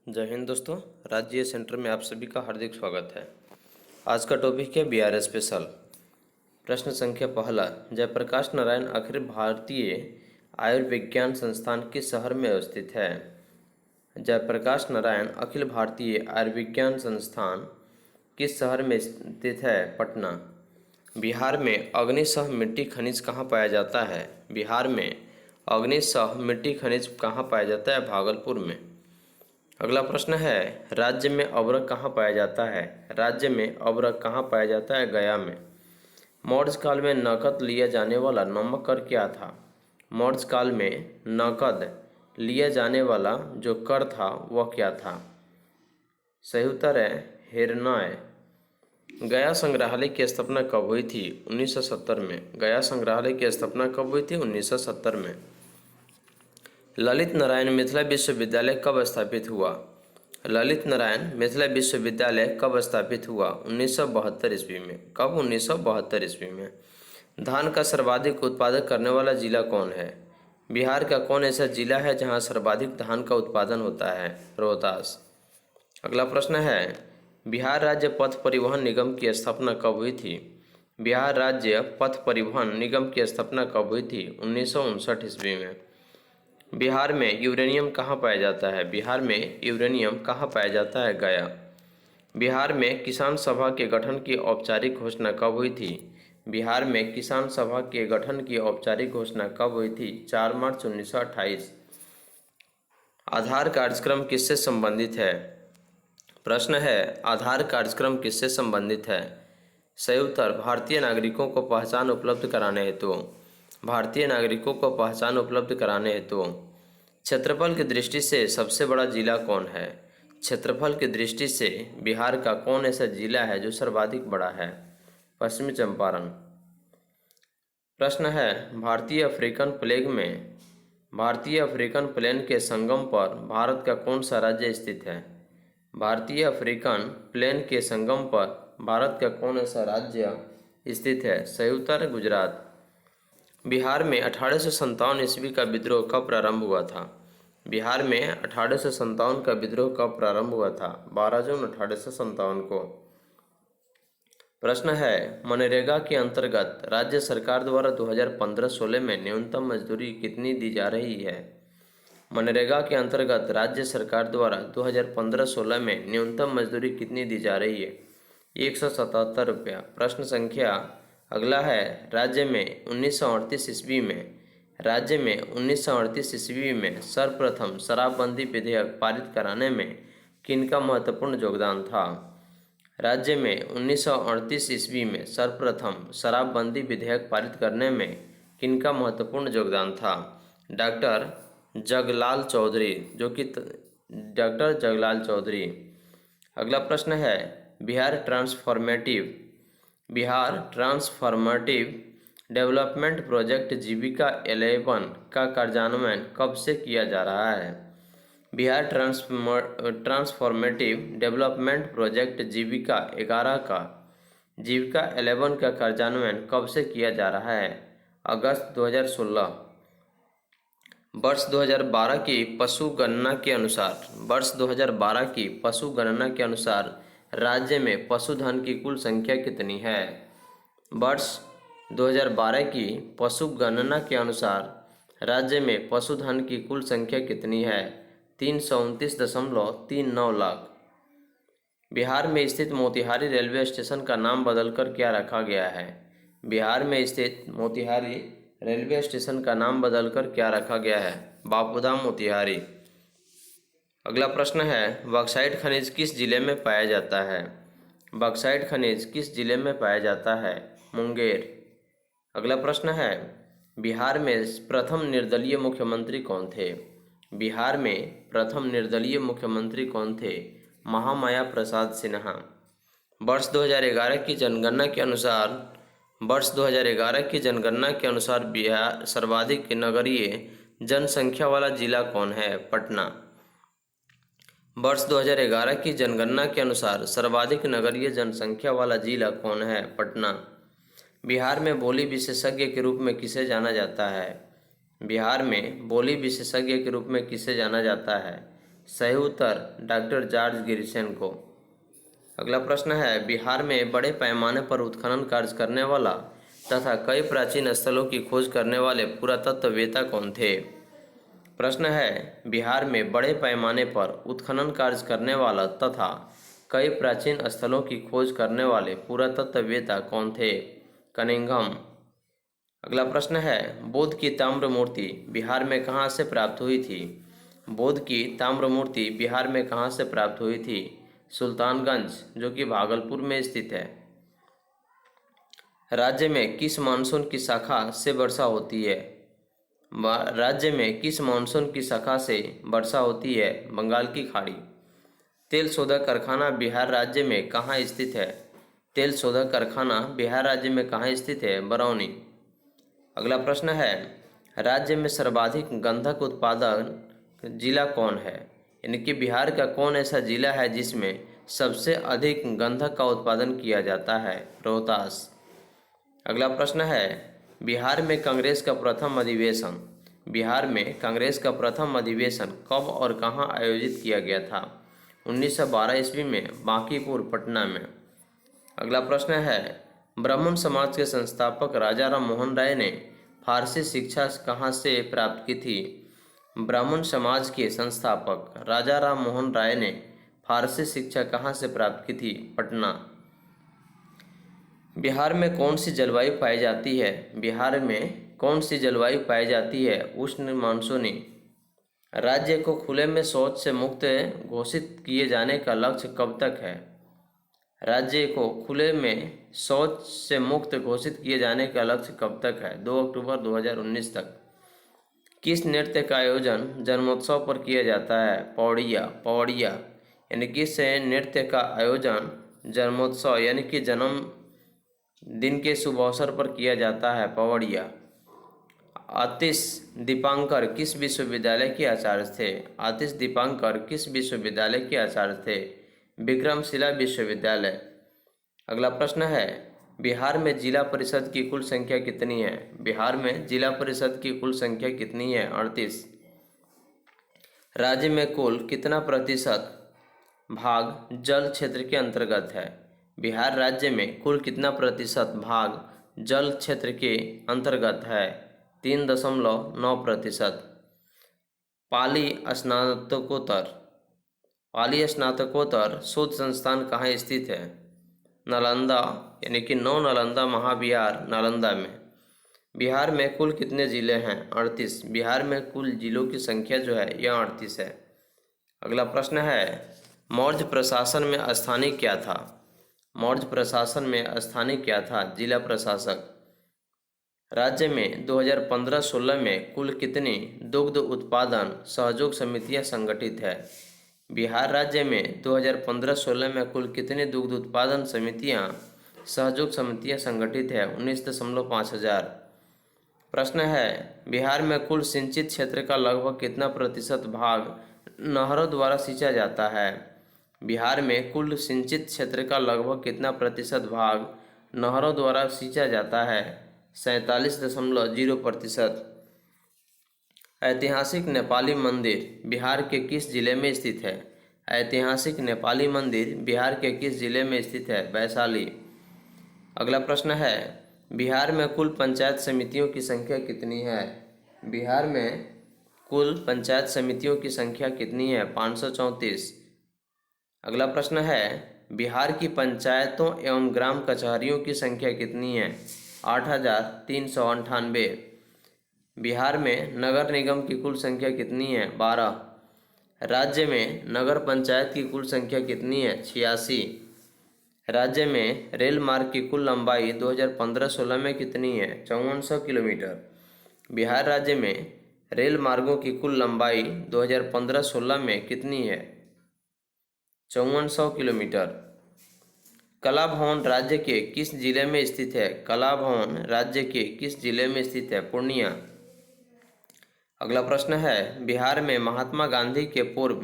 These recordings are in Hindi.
जय हिंद दोस्तों। राज्य सेंटर में आप सभी का हार्दिक स्वागत है। आज का टॉपिक है बिहार स्पेशल। प्रश्न संख्या पहला, जयप्रकाश नारायण अखिल भारतीय आयुर्विज्ञान संस्थान किस शहर में अवस्थित है? जयप्रकाश नारायण अखिल भारतीय आयुर्विज्ञान संस्थान किस शहर में स्थित है? पटना। बिहार में अग्निशह मिट्टी खनिज कहाँ पाया जाता है? बिहार में अग्निशह मिट्टी खनिज कहाँ पाया जाता है? भागलपुर में। अगला प्रश्न है, राज्य में अवरक कहाँ पाया जाता है? राज्य में अवरक कहाँ पाया जाता है? गया में। मौर्य काल में नकद लिया जाने वाला नामक कर क्या था? मौर्य काल में नकद लिया जाने वाला जो कर था वह क्या था? सही उत्तर है हिरण्मय। गया संग्रहालय की स्थापना कब हुई थी? 1970 में। गया संग्रहालय की स्थापना कब हुई थी? 1970 में। ललित नारायण मिथिला विश्वविद्यालय कब स्थापित हुआ? ललित नारायण मिथिला विश्वविद्यालय कब स्थापित हुआ? 1972 ईस्वी में। कब? 1972 ईस्वी में। धान का सर्वाधिक उत्पादन करने वाला जिला कौन है? बिहार का कौन ऐसा जिला है जहां सर्वाधिक धान का उत्पादन होता है? रोहतास। अगला प्रश्न है, बिहार राज्य पथ परिवहन निगम की स्थापना कब हुई थी? बिहार राज्य पथ परिवहन निगम की स्थापना कब हुई थी? 1959 ईस्वी में। बिहार में यूरेनियम कहाँ पाया जाता है? बिहार में यूरेनियम कहाँ पाया जाता है? गया। बिहार में किसान सभा के गठन की औपचारिक घोषणा कब हुई थी? बिहार में किसान सभा के गठन की औपचारिक घोषणा कब हुई थी? 4 मार्च 1928। आधार कार्यक्रम किससे संबंधित है? प्रश्न है, आधार कार्यक्रम किससे संबंधित है? सही उत्तर भारतीय नागरिकों को पहचान उपलब्ध कराने हेतु। भारतीय नागरिकों को पहचान उपलब्ध कराने हेतु। क्षेत्रफल की दृष्टि से सबसे बड़ा जिला कौन है? क्षेत्रफल की दृष्टि से बिहार का कौन ऐसा जिला है जो सर्वाधिक बड़ा है? पश्चिमी चंपारण। प्रश्न है, भारतीय अफ्रीकन प्लेन के संगम पर भारत का कौन सा राज्य स्थित है? भारतीय अफ्रीकन प्लेन के संगम पर भारत का कौन ऐसा राज्य स्थित है? सही उत्तर है गुजरात। बिहार में 1857 ईस्वी का विद्रोह कब प्रारंभ हुआ था? बिहार में 1857 का विद्रोह कब प्रारंभ हुआ था? 12 जून 1857 को। प्रश्न है, मनरेगा के अंतर्गत राज्य सरकार द्वारा 2015-16 में न्यूनतम मजदूरी कितनी दी जा रही है? मनरेगा के अंतर्गत राज्य सरकार द्वारा 2015-16 में न्यूनतम मजदूरी कितनी दी जा रही है? 177 रुपया। प्रश्न संख्या अगला है, राज्य में 1938 ईस्वी में सर्वप्रथम शराबबंदी विधेयक पारित कराने में किनका महत्वपूर्ण योगदान था? राज्य में 1938 ईस्वी में सर्वप्रथम शराबबंदी विधेयक पारित करने में किनका महत्वपूर्ण योगदान था? Doctor Jaglal Chaudhary, doctor Jaglal Chaudhary. अगला प्रश्न है, Bihar transformative development project Jeevika 11 का कार्यान्वयन कब से किया जा रहा है? Bihar transformative development project Jeevika 11 का कार्यान्वयन कब से किया जा रहा है? अगस्त 2016। वर्ष 2012 की पशु गणना के अनुसार राज्य में पशुधन की कुल संख्या कितनी है? वर्ष 2012 की पशु गणना के अनुसार राज्य में पशुधन की कुल संख्या कितनी है? 329.39 लाख। बिहार में स्थित मोतिहारी रेलवे स्टेशन का नाम बदलकर क्या रखा गया है? बिहार में स्थित मोतिहारी रेलवे स्टेशन का नाम बदलकर क्या रखा गया है? बापूधाम मोतिहारी। अगला प्रश्न है, बॉक्साइट खनिज किस जिले में पाया जाता है? बॉक्साइट खनिज किस जिले में पाया जाता है? मुंगेर। अगला प्रश्न है, बिहार में प्रथम निर्दलीय मुख्यमंत्री कौन थे? बिहार में प्रथम निर्दलीय मुख्यमंत्री कौन थे? महामाया प्रसाद सिन्हा। वर्ष 2011 की जनगणना के अनुसार बिहार सर्वाधिक नगरीय जनसंख्या वाला जिला कौन है? पटना। वर्ष 2011 की जनगणना के अनुसार सर्वाधिक नगरीय जनसंख्या वाला जिला कौन है? पटना। बिहार में बोली विशेषज्ञ के रूप में किसे जाना जाता है? बिहार में बोली विशेषज्ञ के रूप में किसे जाना जाता है? सही उत्तर डॉक्टर जॉर्ज ग्रिशेन को। अगला प्रश्न है, बिहार में बड़े पैमाने पर उत्खनन कार्य करने वाला तथा कई प्राचीन स्थलों की खोज करने वाले पुरातत्ववेत्ता कौन थे? प्रश्न है, बिहार में बड़े पैमाने पर उत्खनन कार्य करने वाला तथा कई प्राचीन स्थलों की खोज करने वाले पुरातत्ववेत्ता कौन थे? कनिंघम। अगला प्रश्न है, बुद्ध की ताम्र मूर्ति बिहार में कहाँ से प्राप्त हुई थी? बुद्ध की ताम्र मूर्ति बिहार में कहाँ से प्राप्त हुई थी? सुल्तानगंज, जो कि भागलपुर में स्थित है। राज्य में किस मानसून की शाखा से वर्षा होती है? राज्य में किस मानसून की शाखा से वर्षा होती है? बंगाल की खाड़ी। तेल शोधक कारखाना बिहार राज्य में कहाँ स्थित है? तेल शोधक कारखाना बिहार राज्य में कहाँ स्थित है? बरौनी। अगला प्रश्न है, राज्य में सर्वाधिक गंधक उत्पादन जिला कौन है? यानी कि बिहार का कौन ऐसा जिला है जिसमें सबसे अधिक गंधक का उत्पादन किया जाता है? रोहतास। अगला प्रश्न है, बिहार में कांग्रेस का प्रथम अधिवेशन कब और कहां आयोजित किया गया था? 1912 ईस्वी में, बांकीपुर, पटना में। अगला प्रश्न है, ब्राह्मण समाज के संस्थापक राजा राम मोहन राय ने फारसी शिक्षा कहां से प्राप्त की थी? ब्राह्मण समाज के संस्थापक राजा राम मोहन राय ने फारसी शिक्षा कहां से प्राप्त की थी? पटना। बिहार में कौन सी जलवायु पाई जाती है? बिहार में कौन सी जलवायु पाई जाती है? उष्ण मानसूनी। राज्य को खुले में शौच से मुक्त घोषित किए जाने का लक्ष्य कब तक है? राज्य को खुले में शौच से मुक्त घोषित किए जाने का लक्ष्य कब तक है? 2 अक्टूबर 2019 तक। किस नृत्य का आयोजन जन्मोत्सव पर किया जाता है? पौड़िया। यानी किस नृत्य का आयोजन जन्मोत्सव यानी कि जन्म दिन के शुभ अवसर पर किया जाता है? पवड़िया। आतिश दीपांकर किस विश्वविद्यालय के आचार्य थे? आतिश दीपांकर किस विश्वविद्यालय के आचार्य थे? विक्रमशिला विश्वविद्यालय। अगला प्रश्न है, बिहार में जिला परिषद की कुल संख्या कितनी है? बिहार में जिला परिषद की कुल संख्या कितनी है? 38। राज्य में कुल कितना प्रतिशत भाग जल क्षेत्र के अंतर्गत है? बिहार राज्य में कुल कितना प्रतिशत भाग जल क्षेत्र के अंतर्गत है? 3.9%। पाली स्नातकोत्तर शोध संस्थान कहाँ स्थित है? नालंदा, यानी कि नौ नालंदा महाविहार, नालंदा में। बिहार में कुल कितने जिले हैं? 38। बिहार में कुल जिलों की संख्या जो है यह 38 है। अगला प्रश्न है, मौर्य प्रशासन में स्थानीय क्या था? मौर्य प्रशासन में स्थानीय क्या था? जिला प्रशासक। राज्य में 2015-16 में कुल कितनी दुग्ध उत्पादन सहयोग समितियां संगठित है? बिहार राज्य में 2015-16 में कुल कितनी दुग्ध उत्पादन समितियां सहयोग समितियां संगठित है? 19.5 हजार। प्रश्न है, बिहार में कुल सिंचित क्षेत्र का लगभग कितना प्रतिशत भाग नहरों द्वारा सींचा जाता है? बिहार में कुल सिंचित क्षेत्र का लगभग कितना प्रतिशत भाग नहरों द्वारा सींचा जाता है? 47.0%। ऐतिहासिक नेपाली मंदिर बिहार के किस जिले में स्थित है? ऐतिहासिक नेपाली मंदिर बिहार के किस जिले में स्थित है? वैशाली। अगला प्रश्न है, बिहार में कुल पंचायत समितियों की संख्या कितनी है? बिहार में कुल पंचायत समितियों की संख्या कितनी है? 534। अगला प्रश्न है, बिहार की पंचायतों एवं ग्राम कचहरियों की संख्या कितनी है? 8,398। बिहार में नगर निगम की कुल संख्या कितनी है? 12। राज्य में नगर पंचायत की कुल संख्या कितनी है? 86। राज्य में रेल मार्ग की कुल लंबाई 2015-16 में कितनी है? 5400 किलोमीटर। बिहार राज्य में रेल मार्गों की कुल लंबाई 2015-16 में कितनी है? 5400 किलोमीटर। कला भवन राज्य के किस जिले में स्थित है? कला भवन राज्य के किस जिले में स्थित है? पूर्णिया। अगला प्रश्न है, बिहार में महात्मा गांधी के पूर्व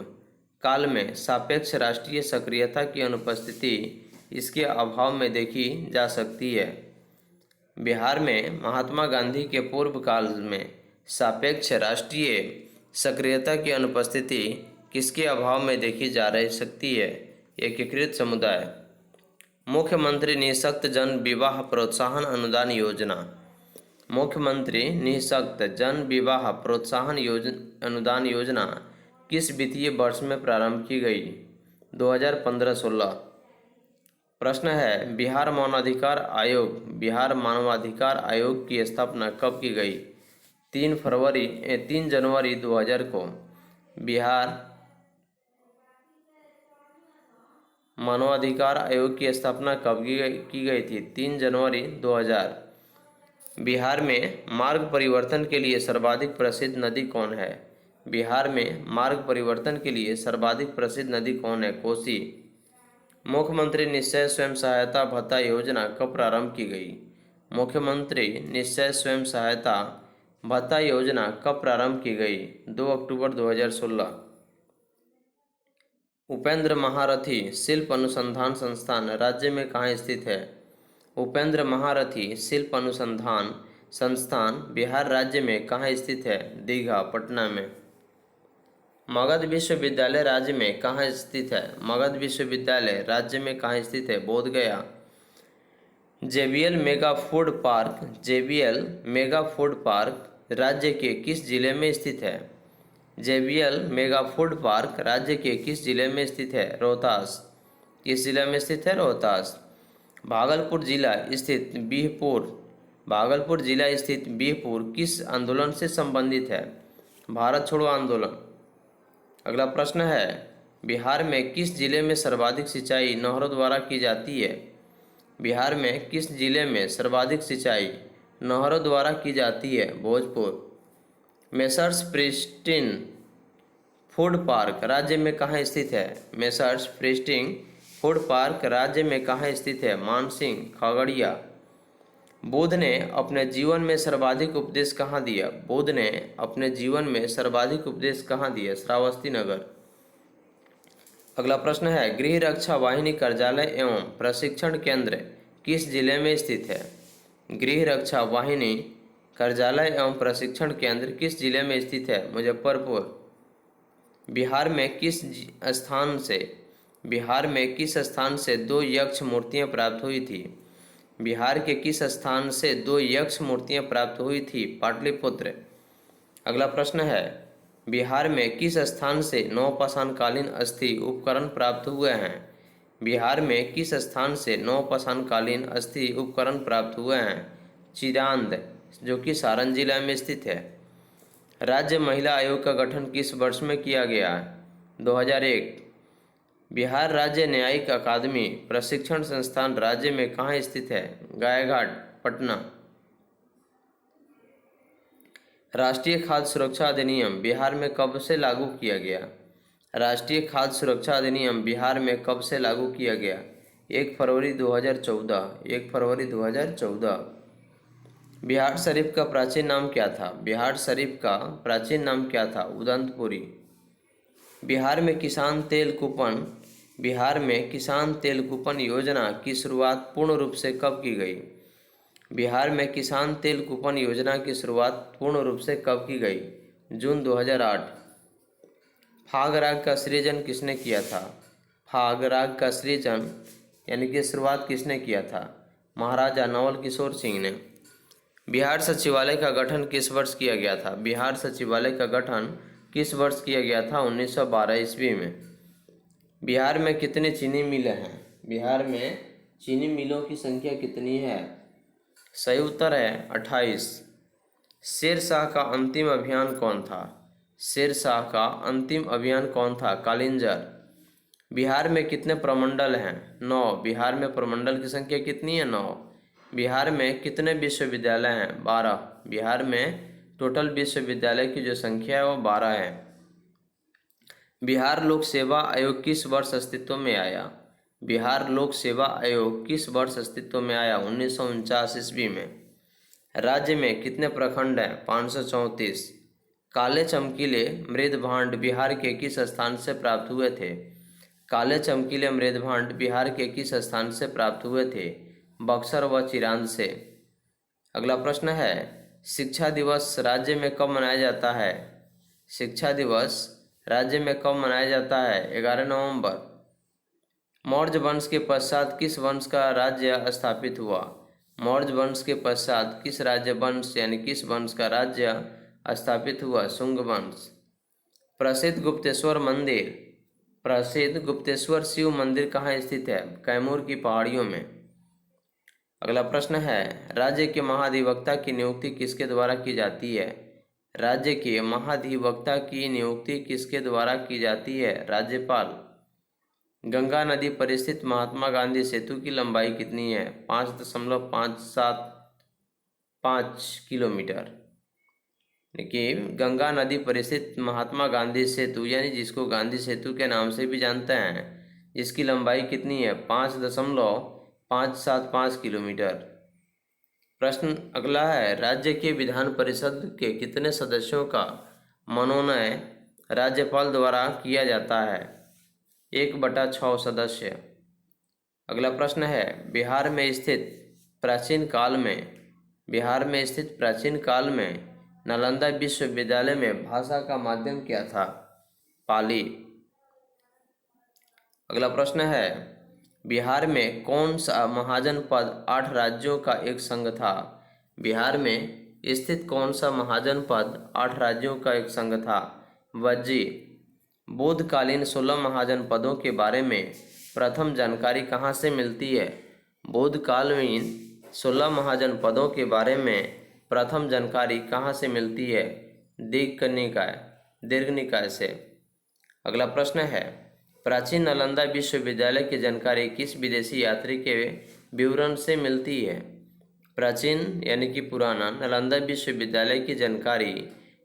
काल में सापेक्ष राष्ट्रीय सक्रियता की अनुपस्थिति इसके अभाव में देखी जा सकती है? बिहार में महात्मा गांधी के पूर्व काल में सापेक्ष राष्ट्रीय सक्रियता की अनुपस्थिति किसके अभाव में देखी जा रही सकती है? एकीकृत समुदाय। मुख्यमंत्री निःशक्त जन विवाह प्रोत्साहन अनुदान योजना। मुख्यमंत्री निःशक्त जन विवाह प्रोत्साहन अनुदान योजना किस वित्तीय वर्ष में प्रारंभ की गई? 2015-16। प्रश्न है, बिहार मानवाधिकार आयोग की स्थापना कब की गई? 3 जनवरी 2000 को बिहार मानवाधिकार आयोग की स्थापना कब की गई थी? 3 जनवरी 2000। बिहार में मार्ग परिवर्तन के लिए सर्वाधिक प्रसिद्ध नदी कौन है? बिहार में मार्ग परिवर्तन के लिए सर्वाधिक प्रसिद्ध नदी कौन है? कोसी। मुख्यमंत्री निश्चय स्वयं सहायता भत्ता योजना कब प्रारंभ की गई? मुख्यमंत्री निश्चय स्वयं सहायता भत्ता योजना कब प्रारंभ की गई? 2 अक्टूबर 2016। उपेंद्र महारथी शिल्प अनुसंधान संस्थान राज्य में कहाँ स्थित है? उपेंद्र महारथी शिल्प अनुसंधान संस्थान बिहार राज्य में कहाँ स्थित है? दीघा, पटना में। मगध विश्वविद्यालय राज्य में कहाँ स्थित है? मगध विश्वविद्यालय राज्य में कहाँ स्थित है? Bodhgaya. JBL mega food park राज्य के किस जिले में स्थित है? जेबीएल मेगा फूड पार्क राज्य के किस जिले में स्थित है? रोहतास। किस जिले में स्थित है? रोहतास। भागलपुर जिला स्थित बिहपुर किस आंदोलन से संबंधित है? भारत छोड़ो आंदोलन। अगला प्रश्न है, बिहार में किस जिले में सर्वाधिक सिंचाई नहरों द्वारा की जाती है? बिहार में किस जिले में सर्वाधिक सिंचाई नहरों द्वारा की जाती है? Bhojpur. Messrs pristine food park राज्य में कहाँ स्थित है? मेसर्स प्रिस्टीन फूड पार्क राज्य में कहाँ स्थित है? मानसिंह, खगड़िया। बुद्ध ने अपने जीवन में सर्वाधिक उपदेश कहाँ दिया? बुद्ध ने अपने जीवन में सर्वाधिक उपदेश कहाँ दिया? श्रावस्ती नगर। अगला प्रश्न है, गृह रक्षा वाहिनी कार्यालय एवं प्रशिक्षण केंद्र किस जिले में स्थित है? गृह रक्षा वाहिनी कार्यालय एवं प्रशिक्षण केंद्र किस जिले में स्थित है? मुजफ्फरपुर। बिहार में किस स्थान से 2 यक्ष मूर्तियां प्राप्त हुई थी? बिहार के किस स्थान से 2 यक्ष मूर्तियां प्राप्त हुई थी? पाटलिपुत्र। अगला प्रश्न है, बिहार में किस स्थान से नवपाषाणकालीन अस्थि उपकरण प्राप्त हुए हैं? बिहार में किस स्थान से नवपाषाणकालीन अस्थि उपकरण प्राप्त हुए हैं? चिरांद, जो कि सारण जिला में स्थित है। राज्य महिला आयोग का गठन किस वर्ष में किया गया है? 2001। बिहार राज्य न्यायिक अकादमी प्रशिक्षण संस्थान राज्य में कहाँ स्थित है? गायघाट, पटना। राष्ट्रीय खाद्य सुरक्षा अधिनियम बिहार में कब से लागू किया गया? राष्ट्रीय खाद्य सुरक्षा अधिनियम बिहार में कब से लागू किया गया? 1 फरवरी 2014। बिहार शरीफ का प्राचीन नाम क्या था? बिहार शरीफ का प्राचीन नाम क्या था? उदंतपुरी। बिहार में किसान तेल कूपन योजना की शुरुआत पूर्ण रूप से कब की गई? बिहार में किसान तेल कूपन योजना की शुरुआत पूर्ण रूप से कब की गई? जून 2008। फाग राग का सृजन किसने किया था? फाग राग का सृजन यानी कि शुरुआत किसने किया था? महाराजा नवल किशोर सिंह ने। बिहार सचिवालय का गठन किस वर्ष किया गया था? बिहार सचिवालय का गठन किस वर्ष किया गया था? 1912 ईस्वी में। बिहार में कितने चीनी मिलें हैं? बिहार में चीनी मिलों की संख्या कितनी है? सही उत्तर है 28। शेरशाह का अंतिम अभियान कौन था? शेरशाह का अंतिम अभियान कौन था? कालिंजर। बिहार में कितने प्रमंडल हैं? 9। बिहार में प्रमंडल की संख्या कितनी है? 9। बिहार में कितने विश्वविद्यालय हैं? 12। बिहार में टोटल विश्वविद्यालय की जो संख्या है वो 12 है। बिहार लोक सेवा आयोग किस वर्ष अस्तित्व में आया? बिहार लोक सेवा आयोग किस वर्ष अस्तित्व में आया? 1949 ईस्वी में। राज्य में कितने प्रखंड हैं? 534। काले चमकीले मृदभांड बिहार के किस स्थान से प्राप्त हुए थे? काले चमकीले मृदभांड बिहार के किस स्थान से प्राप्त हुए थे? बक्सर व चिरांद से। अगला प्रश्न है, शिक्षा दिवस राज्य में कब मनाया जाता है? शिक्षा दिवस राज्य में कब मनाया जाता है? 11 नवंबर। मौर्य वंश के पश्चात किस वंश का राज्य स्थापित हुआ? मौर्य वंश के पश्चात किस राज्य वंश यानी किस वंश का राज्य स्थापित हुआ? शुंग वंश। प्रसिद्ध गुप्तेश्वर शिव मंदिर कहाँ स्थित है? कैमूर की पहाड़ियों में। अगला प्रश्न है, राज्य के महाधिवक्ता की नियुक्ति किसके द्वारा की जाती है? राज्य के महाधिवक्ता की नियुक्ति किसके द्वारा की जाती है? राज्यपाल। गंगा नदी पर स्थित महात्मा गांधी सेतु की लंबाई कितनी है? 5.575 किलोमीटर। देखिए, गंगा नदी पर स्थित महात्मा गांधी सेतु यानी जिसको गांधी सेतु के नाम से भी जानते हैं, जिसकी लंबाई कितनी है? 5.575 किलोमीटर। प्रश्न अगला है, राज्य के विधान परिषद के कितने सदस्यों का मनोनयन राज्यपाल द्वारा किया जाता है? 1/6 सदस्य। अगला प्रश्न है, बिहार में स्थित प्राचीन काल में नालंदा विश्वविद्यालय में भाषा का माध्यम क्या था? पाली। अगला प्रश्न है, बिहार में कौन सा महाजनपद 8 राज्यों का एक संघ था? बिहार में स्थित कौन सा महाजनपद 8 राज्यों का एक संघ था? वज्जी। बोधकालीन 16 महाजनपदों के बारे में प्रथम जानकारी कहाँ से मिलती है? बोधकालीन 16 महाजनपदों के बारे में प्रथम जानकारी कहाँ से मिलती है? दीर्घनिकाय से। अगला प्रश्न है, प्राचीन नालंदा विश्वविद्यालय की जानकारी किस विदेशी यात्री के विवरण से मिलती है? प्राचीन यानी कि पुराना नालंदा विश्वविद्यालय की जानकारी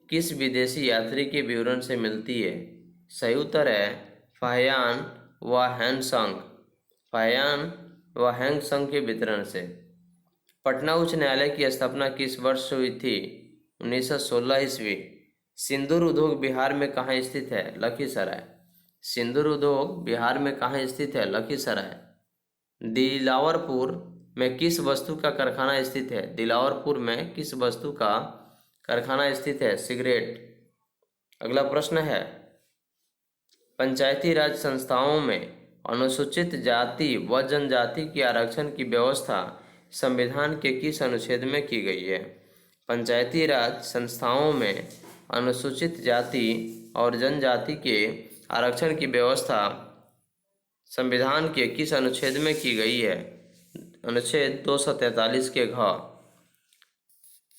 किस विदेशी यात्री के विवरण से मिलती है? सही उत्तर है फाहियान व हैंगसंग के वितरण से। पटना उच्च न्यायालय की स्थापना किस वर्ष हुई थी? 1916 ईस्वी। सिंदूर उद्योग बिहार में कहाँ स्थित है? लखीसराय। सिंदूर उद्योग बिहार में कहाँ स्थित है? लखीसराय। दिलावरपुर में किस वस्तु का कारखाना स्थित है? दिलावरपुर में किस वस्तु का कारखाना स्थित है? सिगरेट। अगला प्रश्न है, पंचायती राज संस्थाओं में अनुसूचित जाति व जनजाति के आरक्षण की व्यवस्था संविधान के किस अनुच्छेद में की गई है? पंचायती राज संस्थाओं में अनुसूचित जाति और जनजाति के आरक्षण की व्यवस्था संविधान के किस अनुच्छेद में की गई है? अनुच्छेद 243 के घ।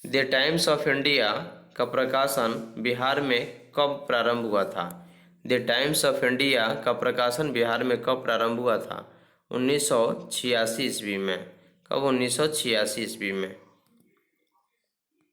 द टाइम्स ऑफ इंडिया का प्रकाशन बिहार में कब प्रारंभ हुआ था? द टाइम्स ऑफ इंडिया का प्रकाशन बिहार में कब प्रारंभ हुआ था? 1986 ईस्वी में। कब? 1986 ईस्वी में।